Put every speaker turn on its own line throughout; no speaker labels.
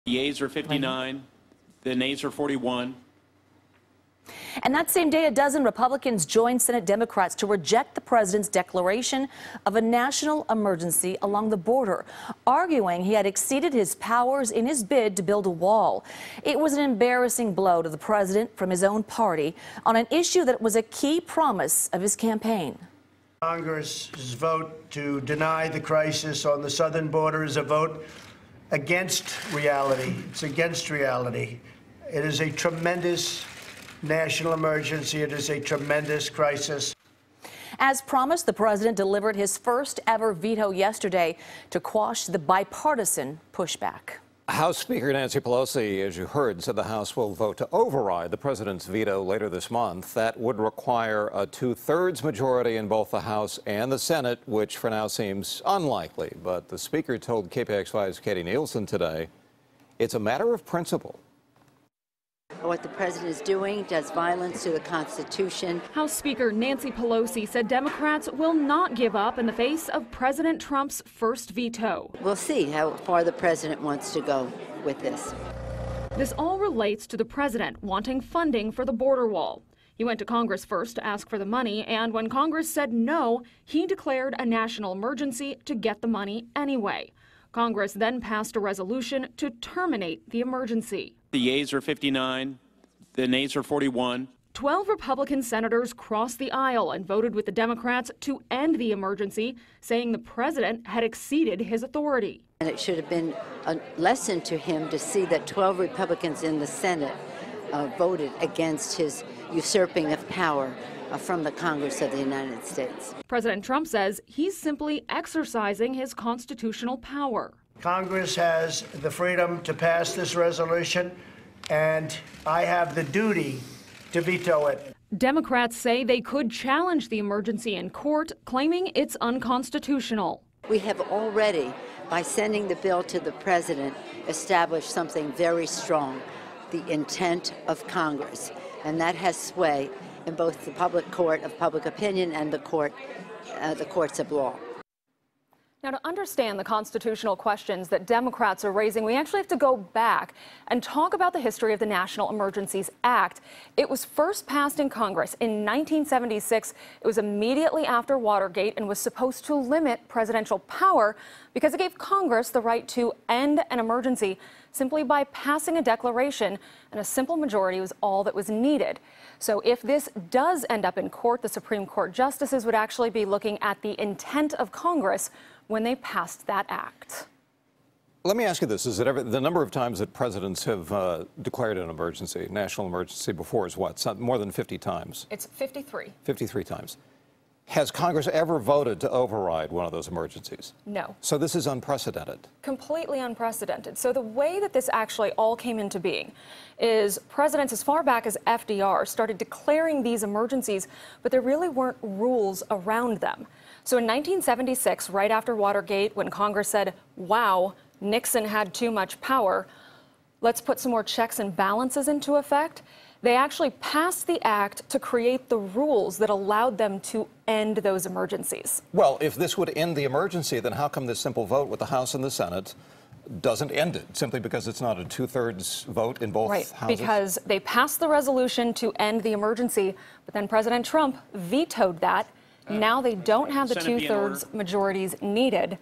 The yeas are 59, the nays are 41.
And that same day, a dozen Republicans joined Senate Democrats to reject the president's declaration of a national emergency along the border, arguing he had exceeded his powers in his bid to build a wall. It was an embarrassing blow to the president from his own party on an issue that was a key promise of his campaign.
Congress's vote to deny the crisis on the southern border is a vote against reality. It's against reality. It is a tremendous national emergency. It is a tremendous crisis.
As promised, the president delivered his first ever veto yesterday to quash the bipartisan pushback.
House Speaker Nancy Pelosi, as you heard, said the House will vote to override the president's veto later this month. That would require a two-thirds majority in both the House and the Senate, which for now seems unlikely. But the Speaker told KPIX 5's Katie Nielsen today it's a matter of principle.
What the president is doing does violence to the Constitution.
House Speaker Nancy Pelosi said Democrats will not give up in the face of President Trump's first veto.
We'll see how far the president wants to go with this.
This all relates to the president wanting funding for the border wall. He went to Congress first to ask for the money, and when Congress said no, he declared a national emergency to get the money anyway. Congress then passed a resolution to terminate the emergency.
The yeas are 59, the nays are 41.
12 Republican senators crossed the aisle and voted with the Democrats to end the emergency, saying the president had exceeded his authority.
And it should have been a lesson to him to see that 12 Republicans in the Senate voted against his usurping of power from the Congress of the United States.
President Trump says he's simply exercising his constitutional power.
Congress has the freedom to pass this resolution, and I have the duty to veto it.
Democrats say they could challenge the emergency in court, claiming it's unconstitutional.
We have already, by sending the bill to the president, established something very strong, the intent of Congress. And that has sway in both the public court of public opinion and the courts of law.
Now, to understand the constitutional questions that Democrats are raising, we actually have to go back and talk about the history of the National Emergencies Act. It was first passed in Congress in 1976. It was immediately after Watergate and was supposed to limit presidential power because it gave Congress the right to end an emergency simply by passing a declaration, and a simple majority was all that was needed. So if this does end up in court, the Supreme Court justices would actually be looking at the intent of Congress when they passed that act.
Let me ask you this. Is it ever, the number of times that presidents have declared an emergency, national emergency before is what? More than 50 times?
It's 53.
53 times. Has Congress ever voted to override one of those emergencies?
No.
So this is unprecedented.
Completely unprecedented. So the way that this actually all came into being is presidents as far back as FDR started declaring these emergencies, but there really weren't rules around them. So in 1976, right after Watergate, when Congress said, wow, Nixon had too much power, let's put some more checks and balances into effect, they actually passed the act to create the rules that allowed them to end those emergencies.
Well, if this would end the emergency, then how come this simple vote with the House and the Senate doesn't end it, simply because it's not a two-thirds vote in both houses?
Right, because they passed the resolution to end the emergency, but then President Trump vetoed that. Now they don't have the two-thirds majorities needed.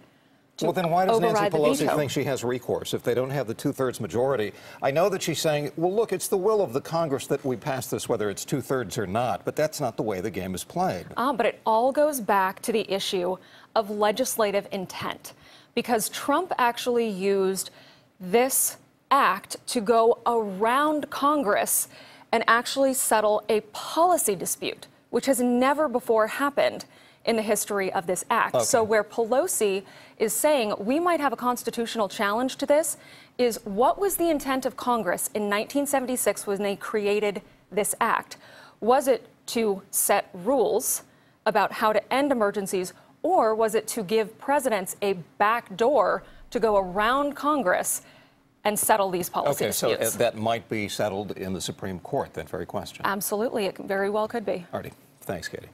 Well, then why does Nancy Pelosi think she has recourse if they don't have the two-thirds majority? I know that she's saying, well, look, it's the will of the Congress that we pass this, whether it's two-thirds or not, but that's not the way the game is played.
But it all goes back to the issue of legislative intent, because Trump actually used this act to go around Congress and actually settle a policy dispute, which has never before happened in the history of this act. Okay. So where Pelosi is saying we might have a constitutional challenge to this is, what was the intent of Congress in 1976 when they created this act? Was it to set rules about how to end emergencies, or was it to give presidents a back door to go around Congress and settle these policy disputes?
Okay, so that might be settled in the Supreme Court, that very question.
Absolutely, it very well could be.
Alrighty, thanks, Katie.